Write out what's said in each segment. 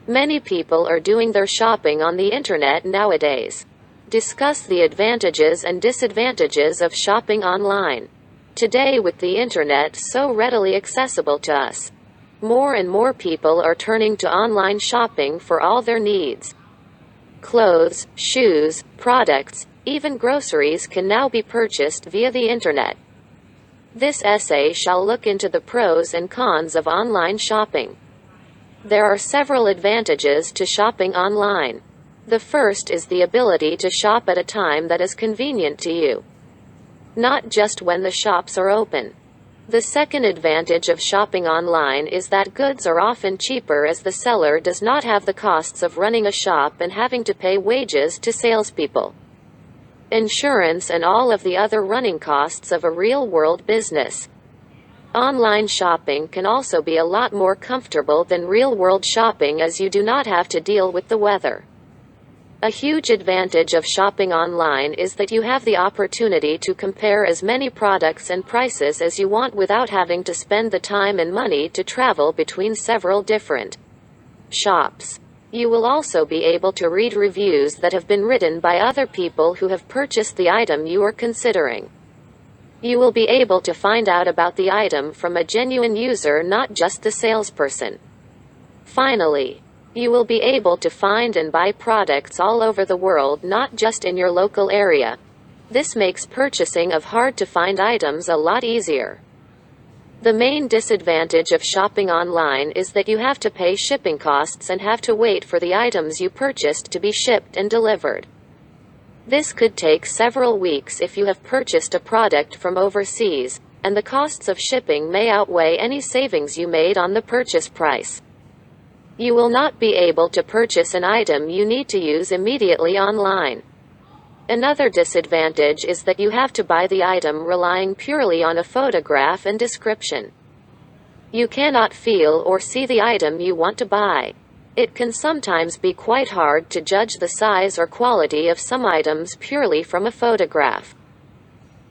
Many people are doing their shopping on the internet nowadays. Discuss the advantages and disadvantages of shopping online. Today, with the internet so readily accessible to us, more and more people are turning to online shopping for all their needs. Clothes, shoes, products, even groceries can now be purchased via the internet. This essay shall look into the pros and cons of online shopping. There are several advantages to shopping online. The first is the ability to shop at a time that is convenient to you, not just when the shops are open. The second advantage of shopping online is that goods are often cheaper as the seller does not have the costs of running a shop and having to pay wages to salespeople, insurance, and all of the other running costs of a real-world business. Online shopping can also be a lot more comfortable than real-world shopping as you do not have to deal with the weather. A huge advantage of shopping online is that you have the opportunity to compare as many products and prices as you want without having to spend the time and money to travel between several different shops. You will also be able to read reviews that have been written by other people who have purchased the item you are considering. You will be able to find out about the item from a genuine user, not just the salesperson. Finally, you will be able to find and buy products all over the world, not just in your local area. This makes purchasing of hard-to-find items a lot easier. The main disadvantage of shopping online is that you have to pay shipping costs and have to wait for the items you purchased to be shipped and delivered. This could take several weeks if you have purchased a product from overseas, and the costs of shipping may outweigh any savings you made on the purchase price. You will not be able to purchase an item you need to use immediately online. Another disadvantage is that you have to buy the item relying purely on a photograph and description. You cannot feel or see the item you want to buy. It can sometimes be quite hard to judge the size or quality of some items purely from a photograph.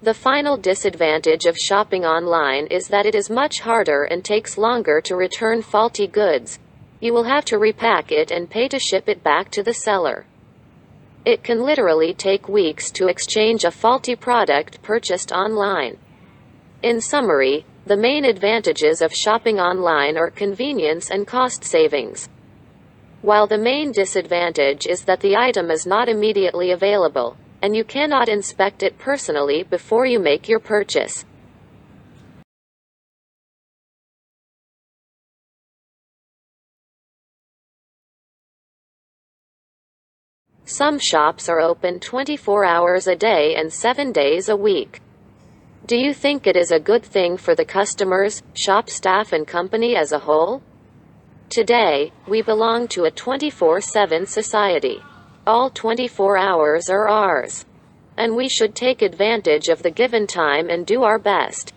The final disadvantage of shopping online is that it is much harder and takes longer to return faulty goods. You will have to repack it and pay to ship it back to the seller. It can literally take weeks to exchange a faulty product purchased online. In summary, the main advantages of shopping online are convenience and cost savings, while the main disadvantage is that the item is not immediately available, and you cannot inspect it personally before you make your purchase. Some shops are open 24 hours a day and 7 days a week. Do you think it is a good thing for the customers, shop staff, and company as a whole? Today, we belong to a 24/7 society. All 24 hours are ours, and we should take advantage of the given time and do our best.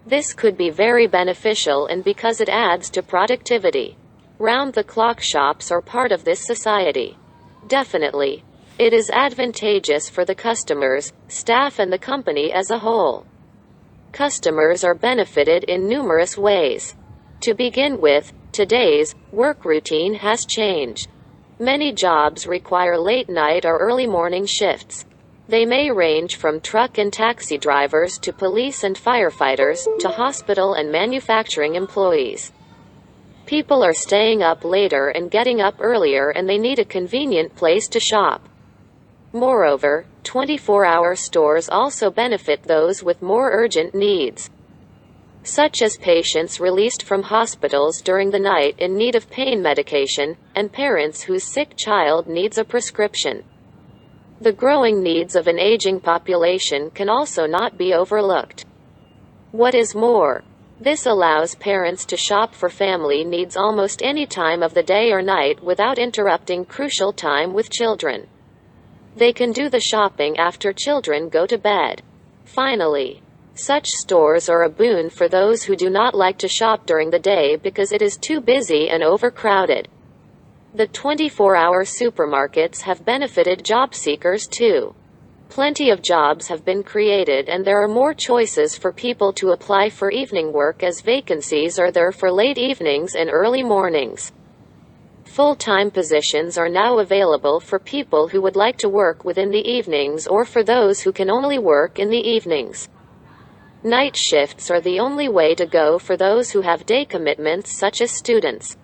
This could be very beneficial, and because it adds to productivity. Round-the-clock shops are part of this society. Definitely, it is advantageous for the customers, staff, and the company as a whole. Customers are benefited in numerous ways. To begin with, today's work routine has changed. Many jobs require late night or early morning shifts. They may range from truck and taxi drivers to police and firefighters to hospital and manufacturing employees. People are staying up later and getting up earlier, and they need a convenient place to shop. Moreover, 24-hour stores also benefit those with more urgent needs, such as patients released from hospitals during the night in need of pain medication, and parents whose sick child needs a prescription. The growing needs of an aging population can also not be overlooked. What is more, this allows parents to shop for family needs almost any time of the day or night without interrupting crucial time with children. They can do the shopping after children go to bed. Finally, such stores are a boon for those who do not like to shop during the day because it is too busy and overcrowded. The 24-hour supermarkets have benefited job seekers too. Plenty of jobs have been created, and there are more choices for people to apply for evening work as vacancies are there for late evenings and early mornings. Full-time positions are now available for people who would like to work within the evenings or for those who can only work in the evenings. Night shifts are the only way to go for those who have day commitments such as students.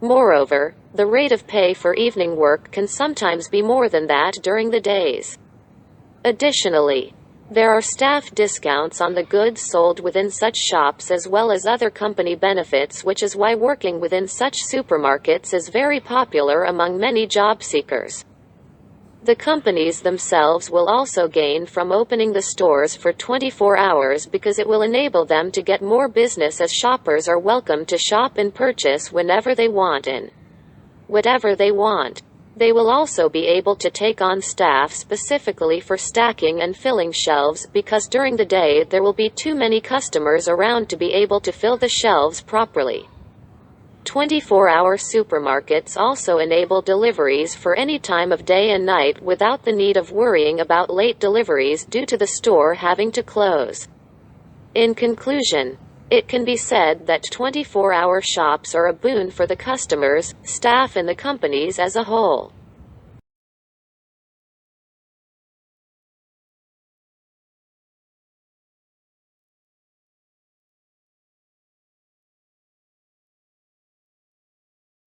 Moreover, the rate of pay for evening work can sometimes be more than that during the days. Additionally, there are staff discounts on the goods sold within such shops as well as other company benefits, which is why working within such supermarkets is very popular among many job seekers. The companies themselves will also gain from opening the stores for 24 hours because it will enable them to get more business, as shoppers are welcome to shop and purchase whenever they want and whatever they want. They will also be able to take on staff specifically for stacking and filling shelves because during the day there will be too many customers around to be able to fill the shelves properly. 24-hour supermarkets also enable deliveries for any time of day and night without the need of worrying about late deliveries due to the store having to close. In conclusion, it can be said that 24-hour shops are a boon for the customers, staff, and the companies as a whole.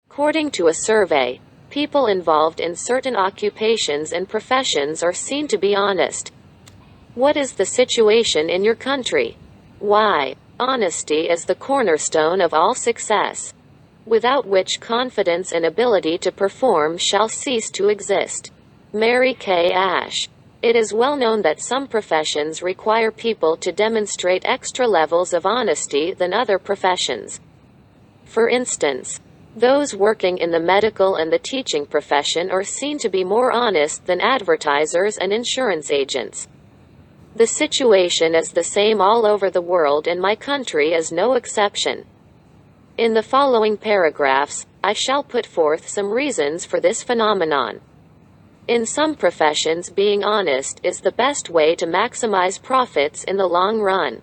According to a survey, people involved in certain occupations and professions are seen to be honest. What is the situation in your country? Why? Honesty is the cornerstone of all success, without which confidence and ability to perform shall cease to exist. Mary Kay Ash. It is well known that some professions require people to demonstrate extra levels of honesty than other professions. For instance, those working in the medical and the teaching profession are seen to be more honest than advertisers and insurance agents. The situation is the same all over the world, and my country is no exception. In the following paragraphs, I shall put forth some reasons for this phenomenon. In some professions, being honest is the best way to maximize profits in the long run.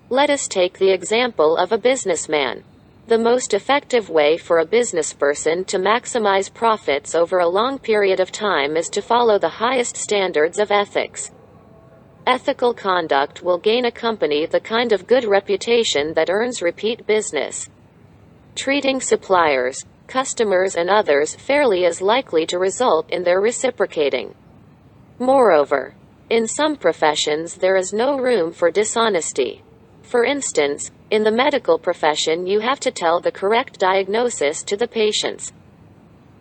Let us take the example of a businessman. The most effective way for a businessperson to maximize profits over a long period of time is to follow the highest standards of ethics. Ethical conduct will gain a company the kind of good reputation that earns repeat business. Treating suppliers, customers, and others fairly is likely to result in their reciprocating. Moreover, in some professions there is no room for dishonesty. For instance, in the medical profession you have to tell the correct diagnosis to the patients.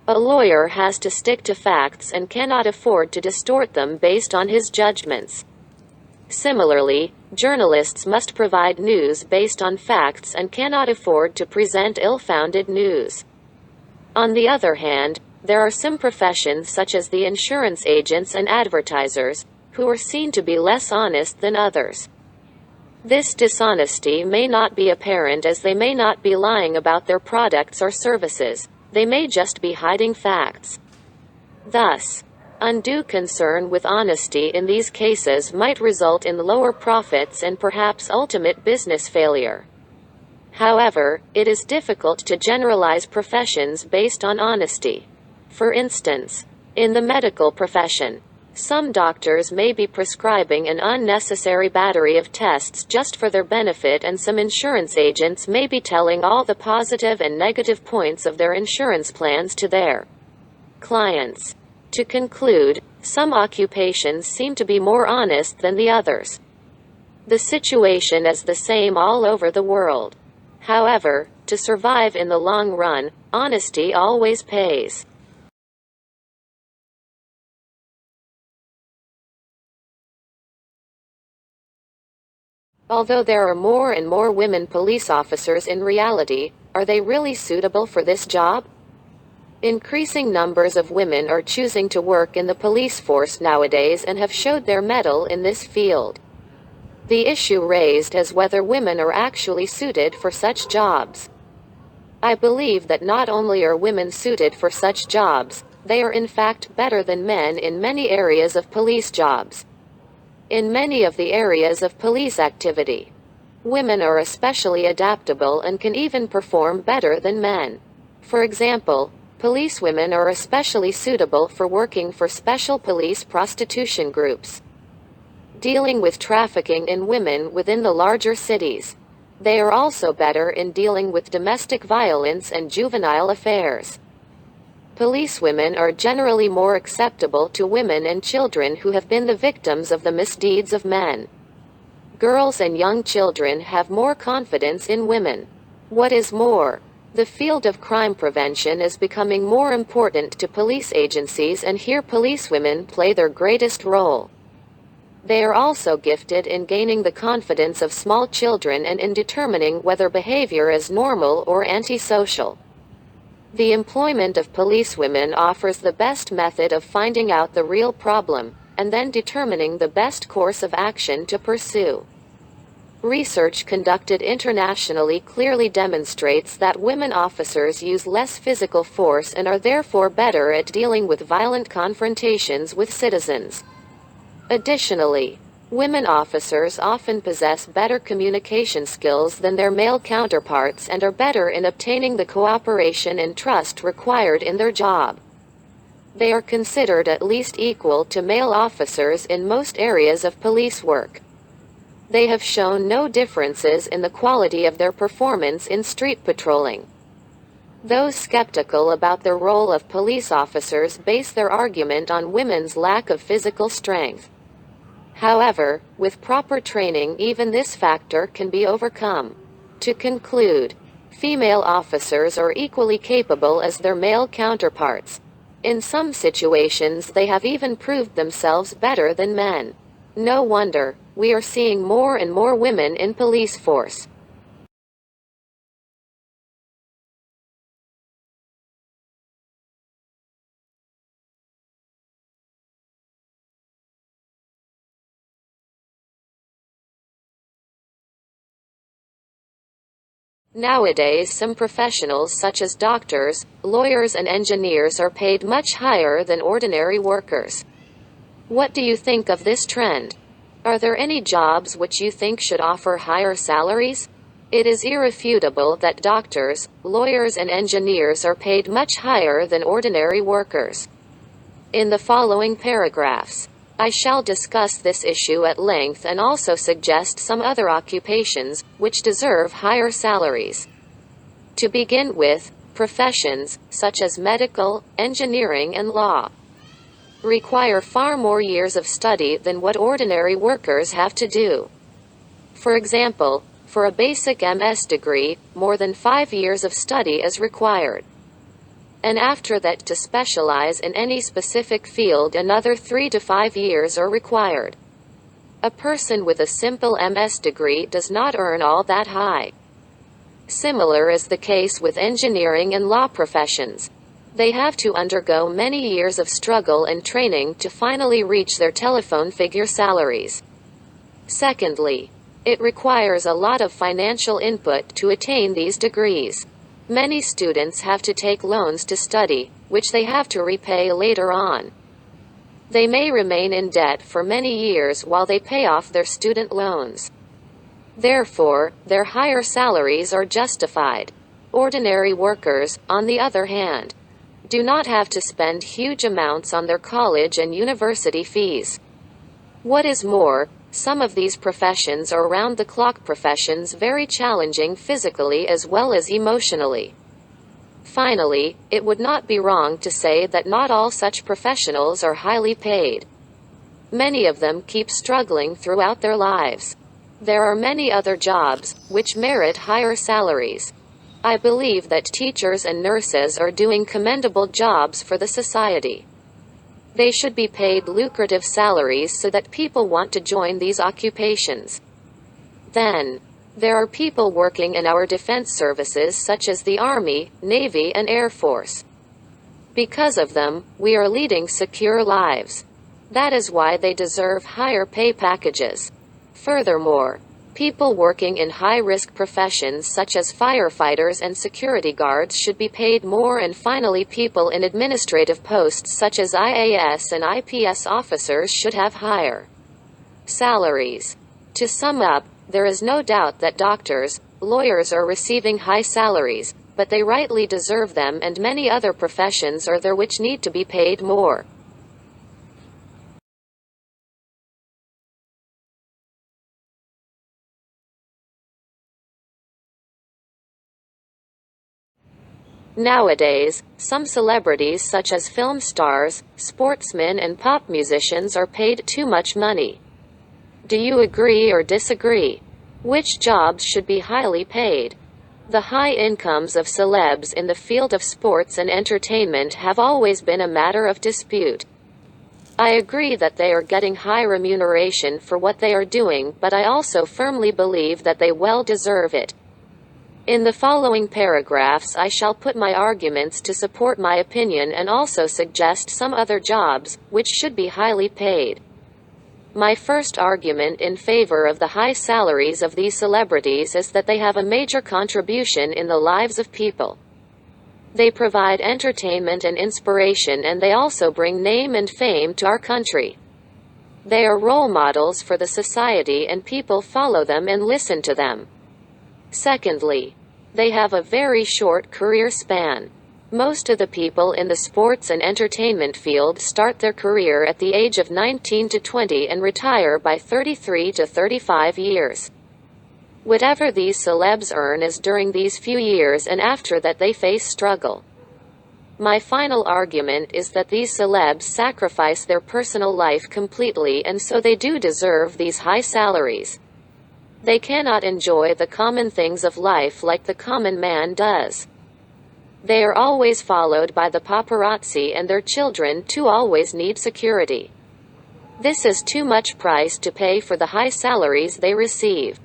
A lawyer has to stick to facts and cannot afford to distort them based on his judgments. Similarly, journalists must provide news based on facts and cannot afford to present ill-founded news. On the other hand, there are some professions such as the insurance agents and advertisers, who are seen to be less honest than others. This dishonesty may not be apparent as they may not be lying about their products or services, they may just be hiding facts. Thus, undue concern with honesty in these cases might result in lower profits and perhaps ultimate business failure. However, it is difficult to generalize professions based on honesty. For instance, in the medical profession, some doctors may be prescribing an unnecessary battery of tests just for their benefit, and some insurance agents may be telling all the positive and negative points of their insurance plans to their clients. To conclude, some occupations seem to be more honest than the others. The situation is the same all over the world. However, to survive in the long run, honesty always pays. Although there are more and more women police officers, in reality, are they really suitable for this job? Increasing numbers of women are choosing to work in the police force nowadays and have showed their mettle in this field. The issue raised is whether women are actually suited for such jobs. I believe that not only are women suited for such jobs, they are in fact better than men in many areas of police jobs. In many of the areas of police activity, women are especially adaptable and can even perform better than men. For example, policewomen are especially suitable for working for special police prostitution groups, dealing with trafficking in women within the larger cities. They are also better in dealing with domestic violence and juvenile affairs. Policewomen are generally more acceptable to women and children who have been the victims of the misdeeds of men. Girls and young children have more confidence in women. What is more, the field of crime prevention is becoming more important to police agencies, and here policewomen play their greatest role. They are also gifted in gaining the confidence of small children and in determining whether behavior is normal or antisocial. The employment of policewomen offers the best method of finding out the real problem, and then determining the best course of action to pursue. Research conducted internationally clearly demonstrates that women officers use less physical force and are therefore better at dealing with violent confrontations with citizens. Additionally, women officers often possess better communication skills than their male counterparts and are better in obtaining the cooperation and trust required in their job. They are considered at least equal to male officers in most areas of police work. They have shown no differences in the quality of their performance in street patrolling. Those skeptical about the role of police officers base their argument on women's lack of physical strength. However, with proper training, even this factor can be overcome. To conclude, female officers are equally capable as their male counterparts. In some situations, they have even proved themselves better than men. No wonder we are seeing more and more women in police force. Nowadays, some professionals such as doctors, lawyers, and engineers are paid much higher than ordinary workers. What do you think of this trend? Are there any jobs which you think should offer higher salaries? It is irrefutable that doctors, lawyers, and engineers are paid much higher than ordinary workers. In the following paragraphs, I shall discuss this issue at length and also suggest some other occupations which deserve higher salaries. To begin with, professions such as medical, engineering, and law require far more years of study than what ordinary workers have to do. For example, for a basic MS degree, more than 5 years of study is required. And after that, to specialize in any specific field, another 3 to 5 years are required. A person with a simple MS degree does not earn all that high. Similar is the case with engineering and law professions. They have to undergo many years of struggle and training to finally reach their telephone figure salaries. Secondly, it requires a lot of financial input to attain these degrees. Many students have to take loans to study, which they have to repay later on. They may remain in debt for many years while they pay off their student loans. Therefore, their higher salaries are justified. Ordinary workers, on the other hand, do not have to spend huge amounts on their college and university fees. What is more, some of these professions are round-the-clock professions, very challenging physically as well as emotionally. Finally, it would not be wrong to say that not all such professionals are highly paid. Many of them keep struggling throughout their lives. There are many other jobs which merit higher salaries. I believe that teachers and nurses are doing commendable jobs for the society. They should be paid lucrative salaries so that people want to join these occupations. Then, there are people working in our defense services such as the Army, Navy, and Air Force. Because of them, we are leading secure lives. That is why they deserve higher pay packages. Furthermore, people working in high-risk professions such as firefighters and security guards should be paid more, and finally people in administrative posts such as IAS and IPS officers should have higher salaries. To sum up, there is no doubt that doctors, lawyers are receiving high salaries, but they rightly deserve them, and many other professions are there which need to be paid more. Nowadays, some celebrities such as film stars, sportsmen and pop musicians are paid too much money. Do you agree or disagree? Which jobs should be highly paid? The high incomes of celebs in the field of sports and entertainment have always been a matter of dispute. I agree that they are getting high remuneration for what they are doing, but I also firmly believe that they well deserve it. In the following paragraphs I shall put my arguments to support my opinion and also suggest some other jobs, which should be highly paid. My first argument in favor of the high salaries of these celebrities is that they have a major contribution in the lives of people. They provide entertainment and inspiration, and they also bring name and fame to our country. They are role models for the society, and people follow them and listen to them. Secondly, they have a very short career span. Most of the people in the sports and entertainment field start their career at the age of 19 to 20 and retire by 33 to 35 years. Whatever these celebs earn is during these few years, and after that they face struggle. My final argument is that these celebs sacrifice their personal life completely, and so they do deserve these high salaries. They cannot enjoy the common things of life like the common man does. They are always followed by the paparazzi, and their children too always need security. This is too much price to pay for the high salaries they receive.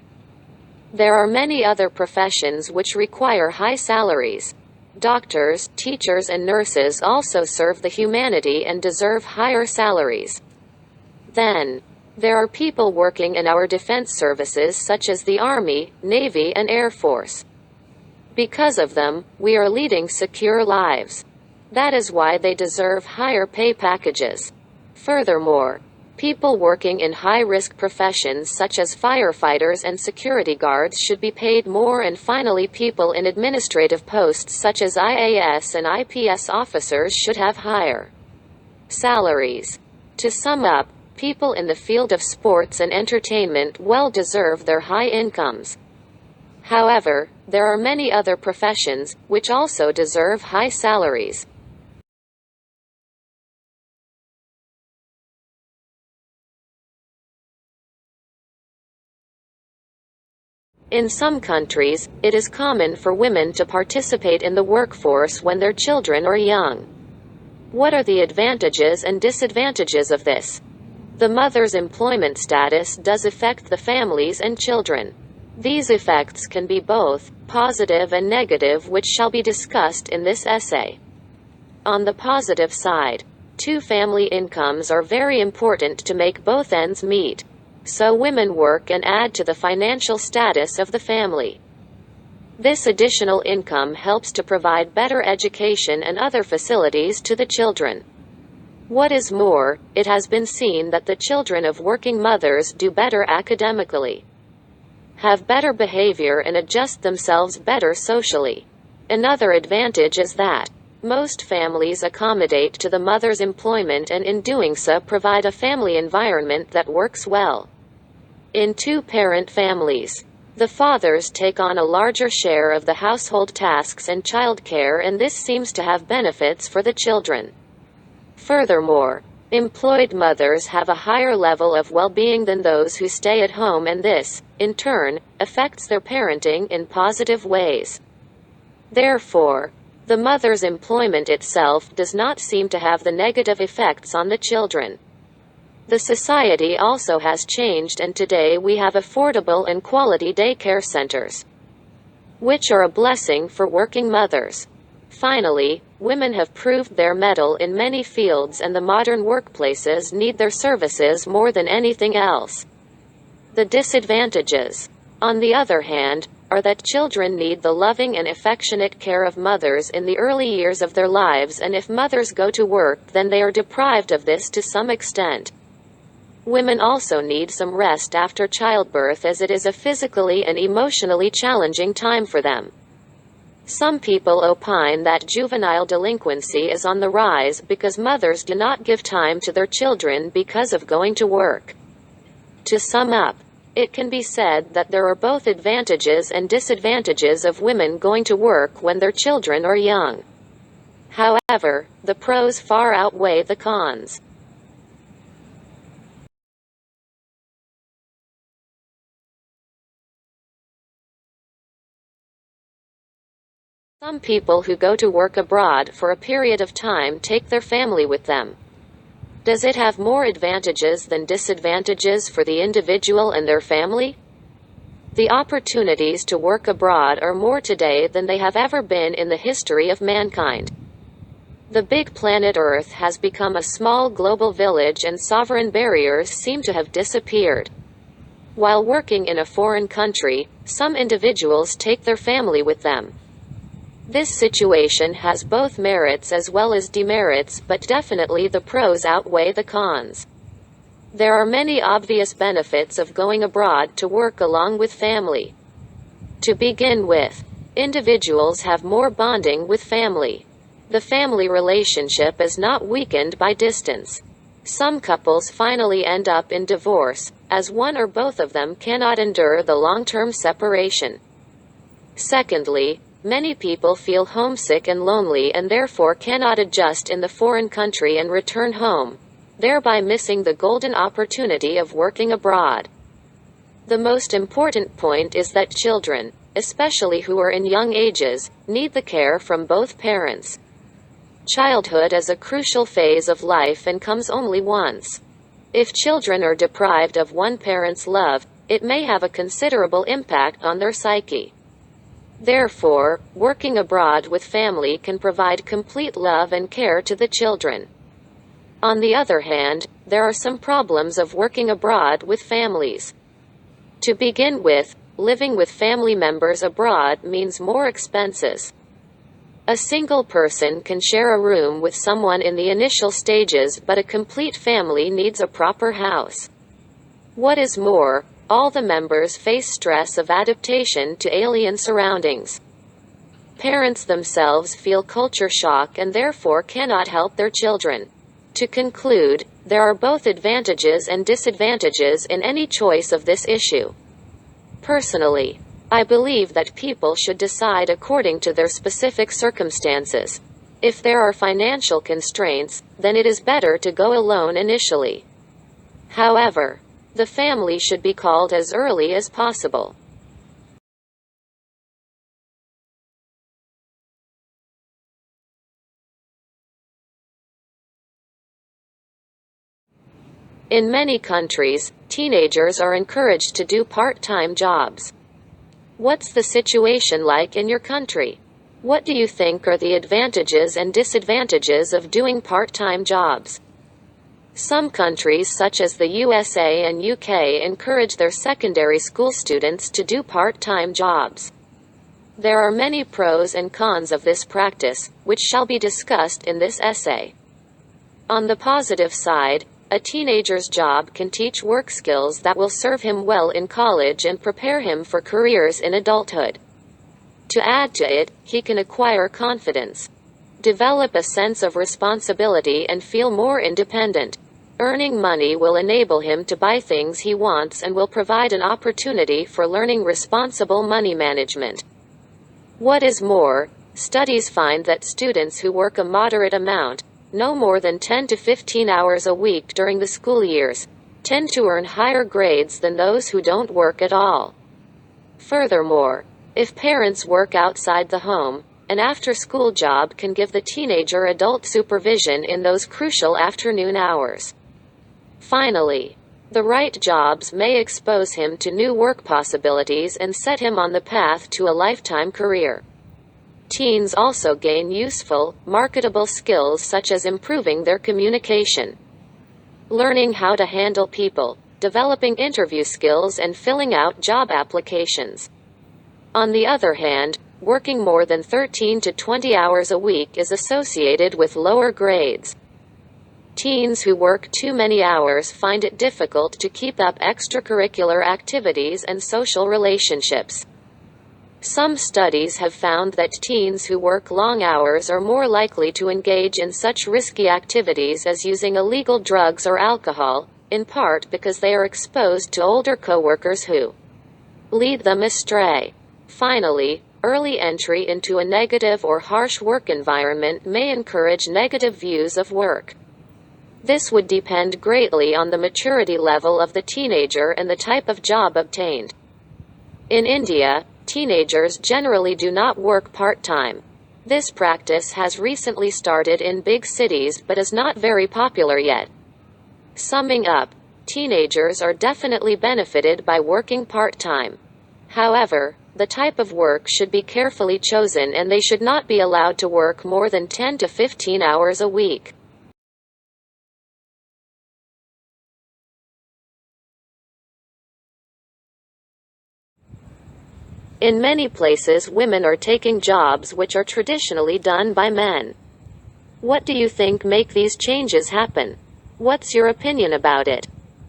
There are many other professions which require high salaries. Doctors, teachers and nurses also serve the humanity and deserve higher salaries. Then, there are people working in our defense services such as the Army, Navy and Air Force. Because of them, we are leading secure lives. That is why they deserve higher pay packages. Furthermore, people working in high-risk professions such as firefighters and security guards should be paid more, and finally people in administrative posts such as IAS and IPS officers should have higher salaries. To sum up, people in the field of sports and entertainment well deserve their high incomes. However, there are many other professions which also deserve high salaries. In some countries, it is common for women to participate in the workforce when their children are young. What are the advantages and disadvantages of this? The mother's employment status does affect the families and children. These effects can be both positive and negative, which shall be discussed in this essay. On the positive side, two family incomes are very important to make both ends meet. So women work and add to the financial status of the family. This additional income helps to provide better education and other facilities to the children. What is more, it has been seen that the children of working mothers do better academically, have better behavior and adjust themselves better socially. Another advantage is that most families accommodate to the mother's employment, and in doing so provide a family environment that works well. In two-parent families, the fathers take on a larger share of the household tasks and childcare, and this seems to have benefits for the children. Furthermore, employed mothers have a higher level of well-being than those who stay at home, and this, in turn, affects their parenting in positive ways. Therefore, the mother's employment itself does not seem to have the negative effects on the children. The society also has changed, and today we have affordable and quality daycare centers, which are a blessing for working mothers. Finally, women have proved their mettle in many fields, and the modern workplaces need their services more than anything else. The disadvantages, on the other hand, are that children need the loving and affectionate care of mothers in the early years of their lives, and if mothers go to work, then they are deprived of this to some extent. Women also need some rest after childbirth, as it is a physically and emotionally challenging time for them. Some people opine that juvenile delinquency is on the rise because mothers do not give time to their children because of going to work. To sum up, it can be said that there are both advantages and disadvantages of women going to work when their children are young. However, the pros far outweigh the cons. Some people who go to work abroad for a period of time take their family with them. Does it have more advantages than disadvantages for the individual and their family? The opportunities to work abroad are more today than they have ever been in the history of mankind. The big planet Earth has become a small global village and sovereign barriers seem to have disappeared. While working in a foreign country, some individuals take their family with them. This situation has both merits as well as demerits, but definitely the pros outweigh the cons. There are many obvious benefits of going abroad to work along with family. To begin with, individuals have more bonding with family. The family relationship is not weakened by distance. Some couples finally end up in divorce, as one or both of them cannot endure the long-term separation. Secondly, many people feel homesick and lonely and therefore cannot adjust in the foreign country and return home, thereby missing the golden opportunity of working abroad. The most important point is that children, especially who are in young ages, need the care from both parents. Childhood is a crucial phase of life and comes only once. If children are deprived of one parent's love, it may have a considerable impact on their psyche. Therefore, working abroad with family can provide complete love and care to the children. On the other hand, there are some problems of working abroad with families. To begin with, living with family members abroad means more expenses. A single person can share a room with someone in the initial stages, but a complete family needs a proper house. What is more, all the members face stress of adaptation to alien surroundings. Parents themselves feel culture shock and therefore cannot help their children. To conclude, there are both advantages and disadvantages in any choice of this issue. Personally, I believe that people should decide according to their specific circumstances. If there are financial constraints, then it is better to go alone initially. However, the family should be called as early as possible. In many countries, teenagers are encouraged to do part-time jobs. What's the situation like in your country? What do you think are the advantages and disadvantages of doing part-time jobs? Some countries such as the USA and UK encourage their secondary school students to do part-time jobs. There are many pros and cons of this practice, which shall be discussed in this essay. On the positive side, a teenager's job can teach work skills that will serve him well in college and prepare him for careers in adulthood. To add to it, he can acquire confidence, develop a sense of responsibility and feel more independent. Earning money will enable him to buy things he wants and will provide an opportunity for learning responsible money management. What is more, studies find that students who work a moderate amount, no more than 10 to 15 hours a week during the school years, tend to earn higher grades than those who don't work at all. Furthermore, if parents work outside the home, an after-school job can give the teenager adult supervision in those crucial afternoon hours. Finally, the right jobs may expose him to new work possibilities and set him on the path to a lifetime career. Teens also gain useful, marketable skills such as improving their communication, learning how to handle people, developing interview skills and filling out job applications. On the other hand, working more than 13 to 20 hours a week is associated with lower grades. Teens who work too many hours find it difficult to keep up extracurricular activities and social relationships. Some studies have found that teens who work long hours are more likely to engage in such risky activities as using illegal drugs or alcohol, in part because they are exposed to older coworkers who lead them astray. Finally, early entry into a negative or harsh work environment may encourage negative views of work. This would depend greatly on the maturity level of the teenager and the type of job obtained. In India, teenagers generally do not work part-time. This practice has recently started in big cities but is not very popular yet. Summing up, teenagers are definitely benefited by working part-time. However, the type of work should be carefully chosen and they should not be allowed to work more than 10 to 15 hours a week. In many places, women are taking jobs which are traditionally done by men. What do you think make these changes happen? What's your opinion about it?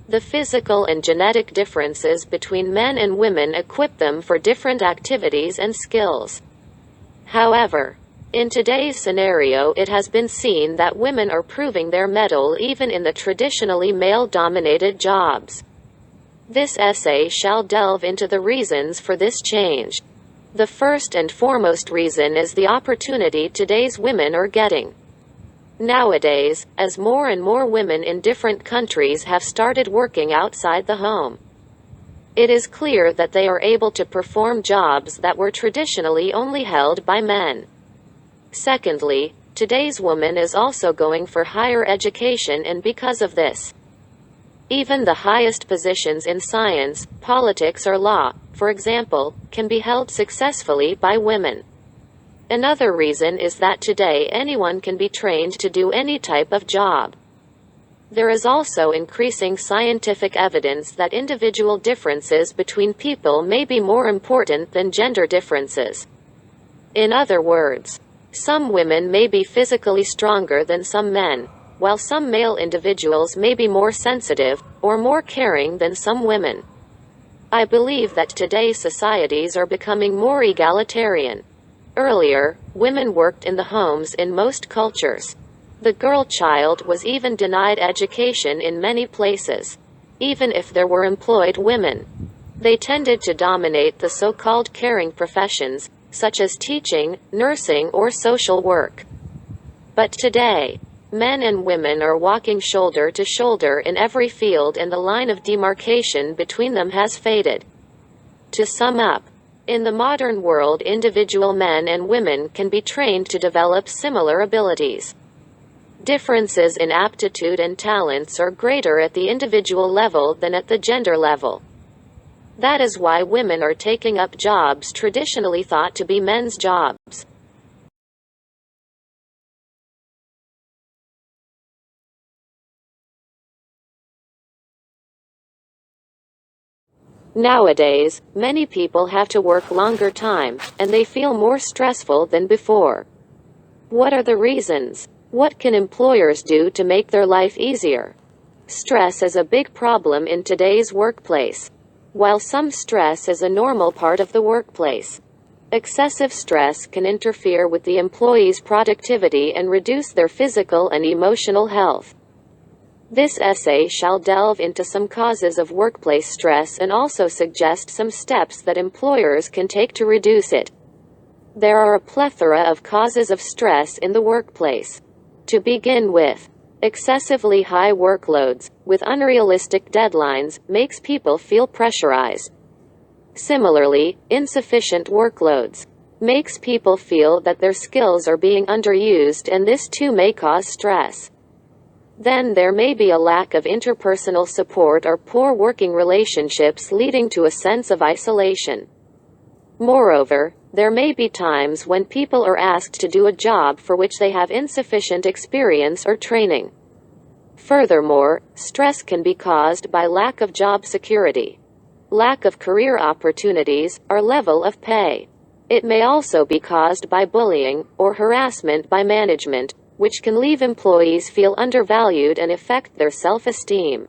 The physical and genetic differences between men and women equip them for different activities and skills. However, in today's scenario, it has been seen that women are proving their mettle even in the traditionally male-dominated jobs. This essay shall delve into the reasons for this change. The first and foremost reason is the opportunity today's women are getting. Nowadays, as more and more women in different countries have started working outside the home, it is clear that they are able to perform jobs that were traditionally only held by men. Secondly, today's woman is also going for higher education, and because of this, even the highest positions in science, politics or law, for example, can be held successfully by women. Another reason is that today anyone can be trained to do any type of job. There is also increasing scientific evidence that individual differences between people may be more important than gender differences. In other words, some women may be physically stronger than some men, while some male individuals may be more sensitive or more caring than some women. I believe that today's societies are becoming more egalitarian. Earlier, women worked in the homes in most cultures. The girl child was even denied education in many places. Even if there were employed women, they tended to dominate the so-called caring professions, such as teaching, nursing, or social work. But today, men and women are walking shoulder to shoulder in every field, and the line of demarcation between them has faded. To sum up, in the modern world, individual men and women can be trained to develop similar abilities. Differences in aptitude and talents are greater at the individual level than at the gender level. That is why women are taking up jobs traditionally thought to be men's jobs. Nowadays, many people have to work longer time, and they feel more stressful than before. What are the reasons? What can employers do to make their life easier? Stress is a big problem in today's workplace. While some stress is a normal part of the workplace, excessive stress can interfere with the employee's productivity and reduce their physical and emotional health. This essay shall delve into some causes of workplace stress and also suggest some steps that employers can take to reduce it. There are a plethora of causes of stress in the workplace. To begin with, excessively high workloads, with unrealistic deadlines, makes people feel pressurized. Similarly, insufficient workloads makes people feel that their skills are being underused, and this too may cause stress. Then there may be a lack of interpersonal support or poor working relationships, leading to a sense of isolation. Moreover, there may be times when people are asked to do a job for which they have insufficient experience or training. Furthermore, stress can be caused by lack of job security, lack of career opportunities, or level of pay. It may also be caused by bullying or harassment by management, which can leave employees feel undervalued and affect their self-esteem.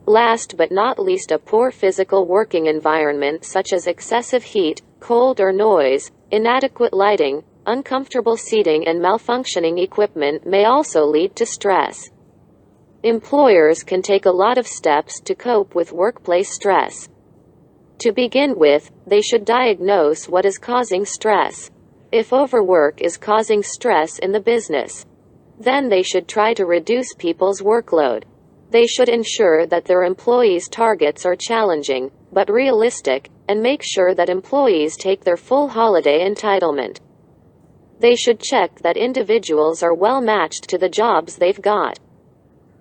Last but not least, a poor physical working environment such as excessive heat, cold or noise, inadequate lighting, uncomfortable seating, and malfunctioning equipment may also lead to stress. Employers can take a lot of steps to cope with workplace stress. To begin with, they should diagnose what is causing stress. If overwork is causing stress in the business, then they should try to reduce people's workload. They should ensure that their employees' targets are challenging, but realistic, and make sure that employees take their full holiday entitlement. They should check that individuals are well matched to the jobs they've got.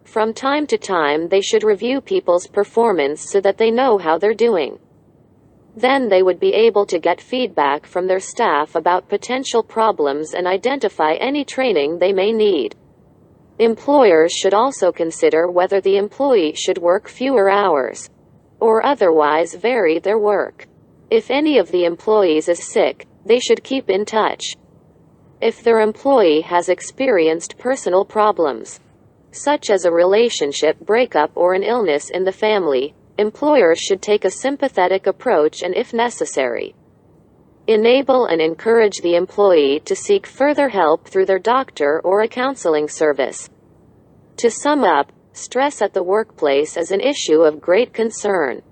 From time to time, they should review people's performance so that they know how they're doing. Then they would be able to get feedback from their staff about potential problems and identify any training they may need. Employers should also consider whether the employee should work fewer hours or otherwise vary their work. If any of the employees is sick, they should keep in touch. If their employee has experienced personal problems, such as a relationship breakup or an illness in the family, employers should take a sympathetic approach and, if necessary, enable and encourage the employee to seek further help through their doctor or a counseling service. To sum up, stress at the workplace is an issue of great concern.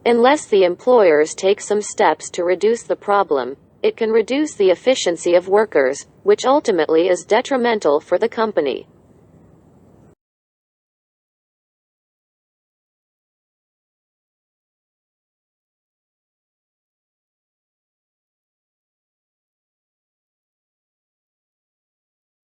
Unless the employers take some steps to reduce the problem, it can reduce the efficiency of workers, which ultimately is detrimental for the company.